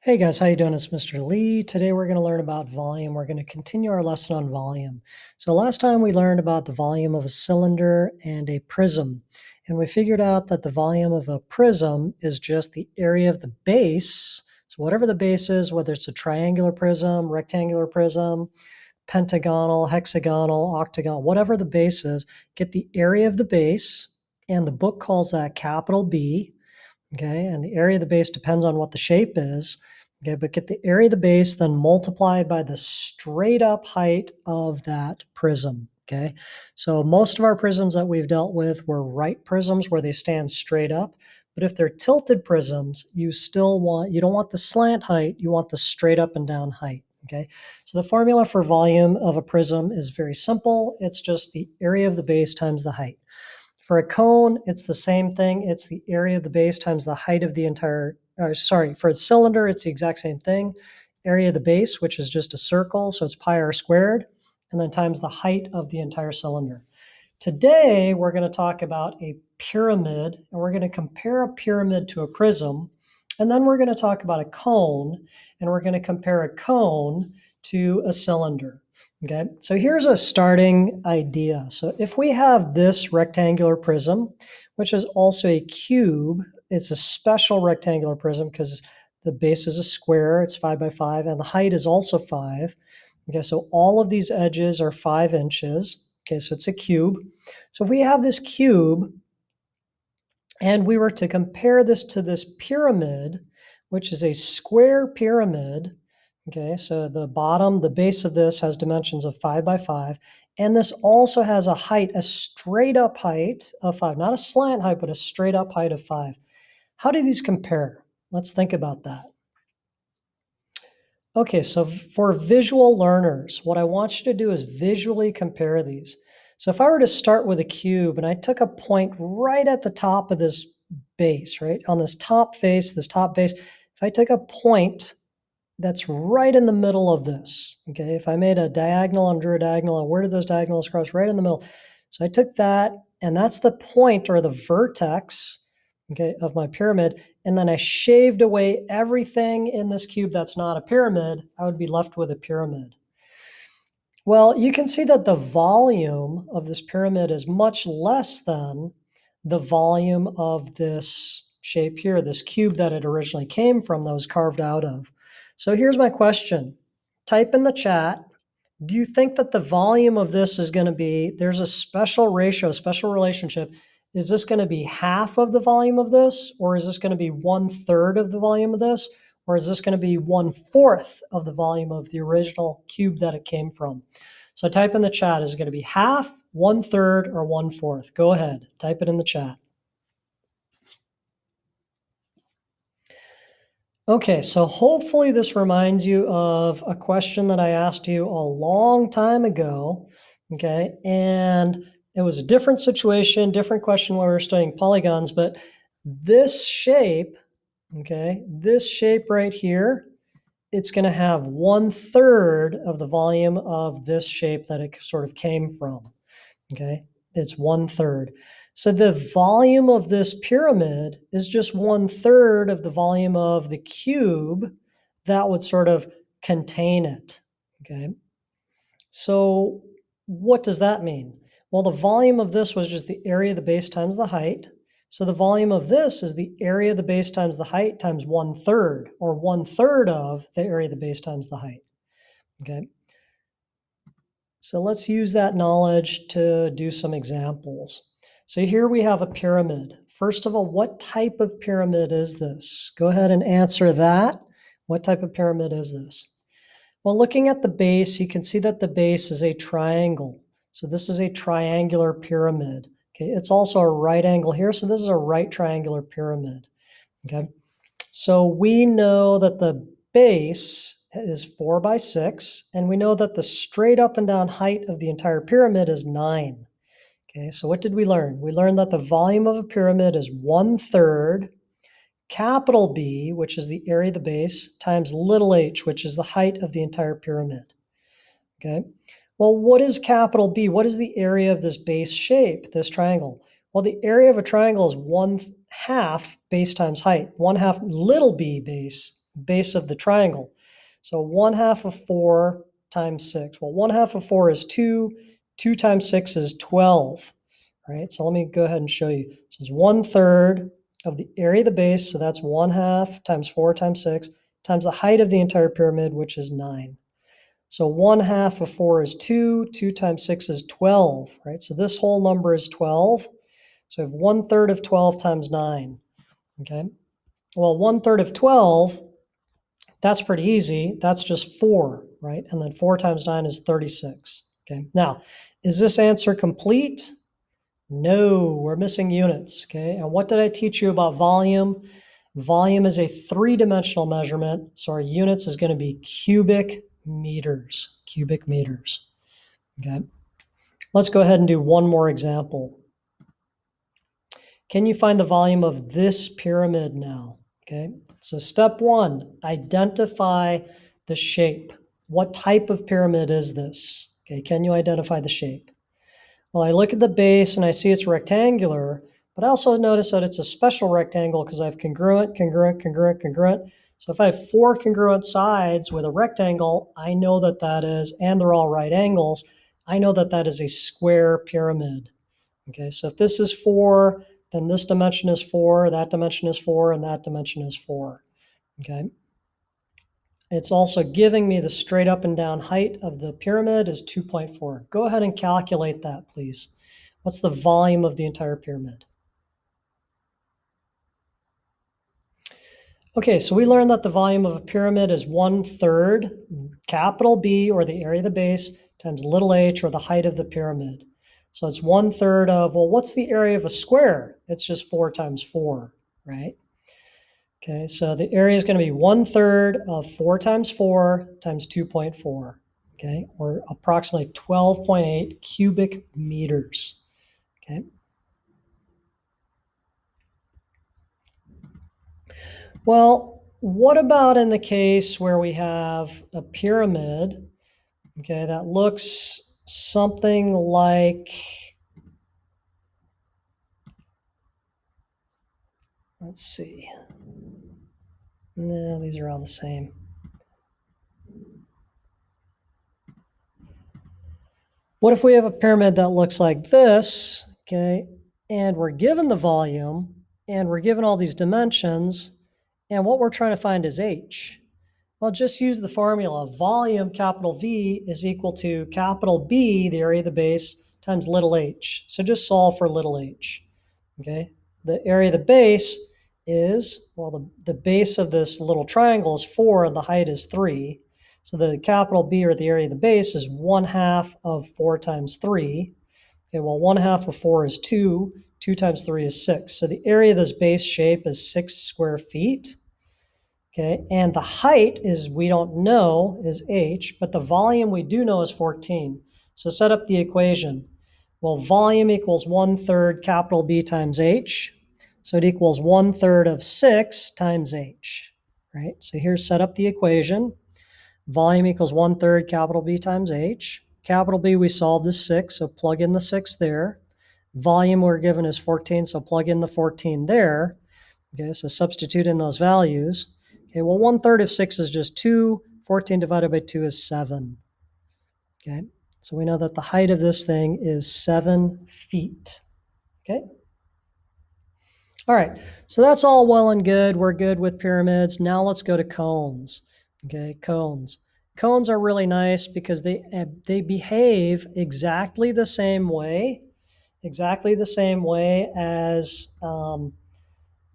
Hey guys, how you doing? It's Mr. Lee. Today we're going to learn about volume. We're going to continue our lesson on volume. So last time we learned about the volume of a cylinder and a prism, and we figured out that the volume of a prism is just the area of the base. So whatever the base is, whether it's a triangular prism, rectangular prism, pentagonal, hexagonal, octagonal, whatever the base is, get the area of the base, and the book calls that capital B. Okay, and the area of the base depends on what the shape is. Okay, but get the area of the base, then multiply by the straight up height of that prism. Okay, so most of our prisms that we've dealt with were right prisms where they stand straight up. But if they're tilted prisms, you don't want the slant height, you want the straight up and down height. Okay, so the formula for volume of a prism is very simple. It's just the area of the base times the height. For a cone, it's the same thing. It's the area of the base times the height of the entire, for a cylinder, it's the exact same thing. Area of the base, which is just a circle, so it's pi r squared, and then times the height of the entire cylinder. Today, we're going to talk about a pyramid, and we're going to compare a pyramid to a prism, and then we're going to talk about a cone, and we're going to compare a cone to a cylinder. Okay, so here's a starting idea. So if we have this rectangular prism, which is also a cube, it's a special rectangular prism because the base is a square, it's 5 by 5, and the height is also 5. Okay, so all of these edges are 5 inches. Okay, so it's a cube. So if we have this cube and we were to compare this to this pyramid, which is a square pyramid, okay, so the base of this has dimensions of 5 by 5, and this also has a height, a straight up height of 5, not a slant height, but a straight up height of 5. How do these compare? Let's think about that. Okay, so for visual learners, what I want you to do is visually compare these. So if I were to start with a cube and I took a point right at the top of this base, right, on this top face, if I took a point that's right in the middle of this, okay, if I made a diagonal and drew a diagonal, and where did those diagonals cross? Right in the middle. So I took that, and that's the point or the vertex, okay, of my pyramid, and then I shaved away everything in this cube that's not a pyramid, I would be left with a pyramid. Well, you can see that the volume of this pyramid is much less than the volume of this shape here, this cube that it originally came from, that was carved out of. So here's my question. Type in the chat, do you think that the volume of this is going to be, there's a special ratio, a special relationship. Is this going to be half of the volume of this? Or is this going to be 1/3 of the volume of this? Or is this going to be 1/4 of the volume of the original cube that it came from? So type in the chat, is it going to be half, 1/3, or 1/4? Go ahead, type it in the chat. Okay, so hopefully this reminds you of a question that I asked you a long time ago, okay? And it was a different situation, different question when we were studying polygons, but this shape, okay, this shape right here, it's going to have 1/3 of the volume of this shape that it sort of came from, okay? It's 1/3. So the volume of this pyramid is just 1/3 of the volume of the cube that would sort of contain it, okay? So what does that mean? Well, the volume of this was just the area of the base times the height. So the volume of this is the area of the base times the height times 1/3, or 1/3 of the area of the base times the height, okay? So let's use that knowledge to do some examples. So here we have a pyramid. First of all, what type of pyramid is this? Go ahead and answer that. What type of pyramid is this? Well, looking at the base, you can see that the base is a triangle. So this is a triangular pyramid. Okay, it's also a right angle here, so this is a right triangular pyramid. Okay, so we know that the base is 4 by 6, and we know that the straight up and down height of the entire pyramid is 9. Okay, so what did we learn? We learned that the volume of a pyramid is 1/3 capital B, which is the area of the base, times little h, which is the height of the entire pyramid. Okay, well, what is capital B? What is the area of this base shape, this triangle? Well, the area of a triangle is 1/2 base times height, 1/2 little b base base of the triangle. So 1/2 of 4 times 6. Well, 1/2 of 4 is 2. 2 times 6 is 12, right? So let me go ahead and show you. So it's 1/3 of the area of the base, so that's 1/2 times 4 times 6, times the height of the entire pyramid, which is 9. So 1/2 of 4 is 2. 2 times 6 is 12, right? So this whole number is 12. So I have 1/3 of 12 times 9, okay? Well, 1/3 of 12, that's pretty easy. That's just 4, right? And then 4 times 9 is 36, okay? Now, is this answer complete? No, we're missing units, okay? And what did I teach you about volume? Volume is a three-dimensional measurement, so our units is going to be cubic meters, okay? Let's go ahead and do one more example. Can you find the volume of this pyramid now? Okay, so step one, identify the shape. What type of pyramid is this? Okay, can you identify the shape? Well, I look at the base and I see it's rectangular, but I also notice that it's a special rectangle because I have congruent. So if I have 4 congruent sides with a rectangle, I know that that is, and they're all right angles, I know that that is a square pyramid. Okay, so if this is 4, then this dimension is 4, that dimension is 4, and that dimension is 4. Okay. It's also giving me the straight up and down height of the pyramid is 2.4. Go ahead and calculate that, please. What's the volume of the entire pyramid? Okay, so we learned that the volume of a pyramid is 1/3 capital B, or the area of the base, times little h, or the height of the pyramid. So it's 1/3 of, well, what's the area of a square? It's just 4 times 4, right? Okay, so the area is going to be 1/3 of 4 times 4 times 2.4, okay, or approximately 12.8 cubic meters, okay? Well, what about in the case where we have a pyramid, okay, that looks something like, let's see. No, these are all the same. What if we have a pyramid that looks like this, okay, and we're given the volume, and we're given all these dimensions, and what we're trying to find is h. Well, just use the formula. Volume, capital V, is equal to capital B, the area of the base, times little h. So just solve for little h, okay? The area of the base is, well, the base of this little triangle is 4, and the height is 3. So the capital B, or the area of the base, is 1/2 of 4 times 3. Okay, well, 1/2 of 4 is 2. 2 times 3 is 6. So the area of this base shape is 6 square feet. Okay, and the height is, we don't know, is h, but the volume we do know is 14. So set up the equation. Well, volume equals 1/3 capital B times h. So it equals 1/3 of 6 times h, right? So here, set up the equation. Volume equals 1/3 capital B times h. Capital B we solved is 6, so plug in the 6 there. Volume we're given is 14, so plug in the 14 there. Okay, so substitute in those values. Okay, well, 1/3 of 6 is just 2. 14 divided by 2 is 7. Okay, so we know that the height of this thing is 7 feet. Okay. All right, so that's all well and good. We're good with pyramids. Now let's go to cones. Okay, cones. Cones are really nice because they behave exactly the same way as,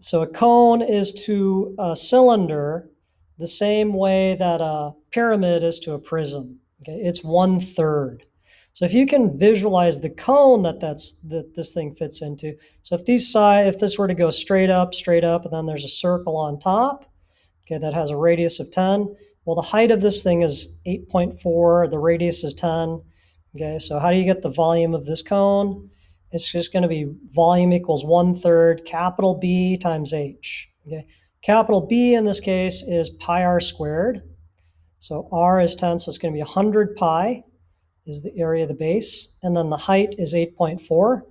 so a cone is to a cylinder the same way that a pyramid is to a prism. Okay, it's 1/3. So if you can visualize the cone that this thing fits into. So if this were to go straight up, and then there's a circle on top, okay, that has a radius of 10. Well, the height of this thing is 8.4. The radius is 10. Okay, so how do you get the volume of this cone? It's just going to be volume equals 1/3 capital B times h. Okay, capital B in this case is pi r squared. So r is 10, so it's going to be 100 pi is the area of the base, and then the height is 8.4.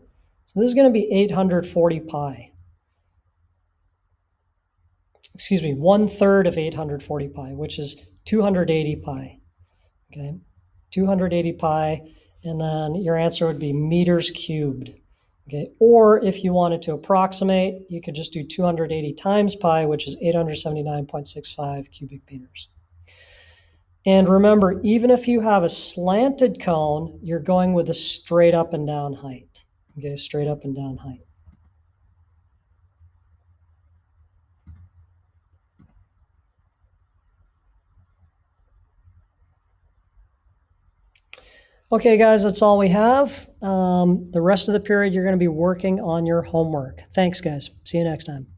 So this is going to be 840 pi. excuse me, 1/3 of 840 pi, which is 280 pi. Okay, 280 pi, and then your answer would be meters cubed. Okay, or if you wanted to approximate, you could just do 280 times pi, which is 879.65 cubic meters. And remember, even if you have a slanted cone, you're going with a straight up and down height. Okay, straight up and down height. Okay, guys, that's all we have. The rest of the period, you're going to be working on your homework. Thanks, guys. See you next time.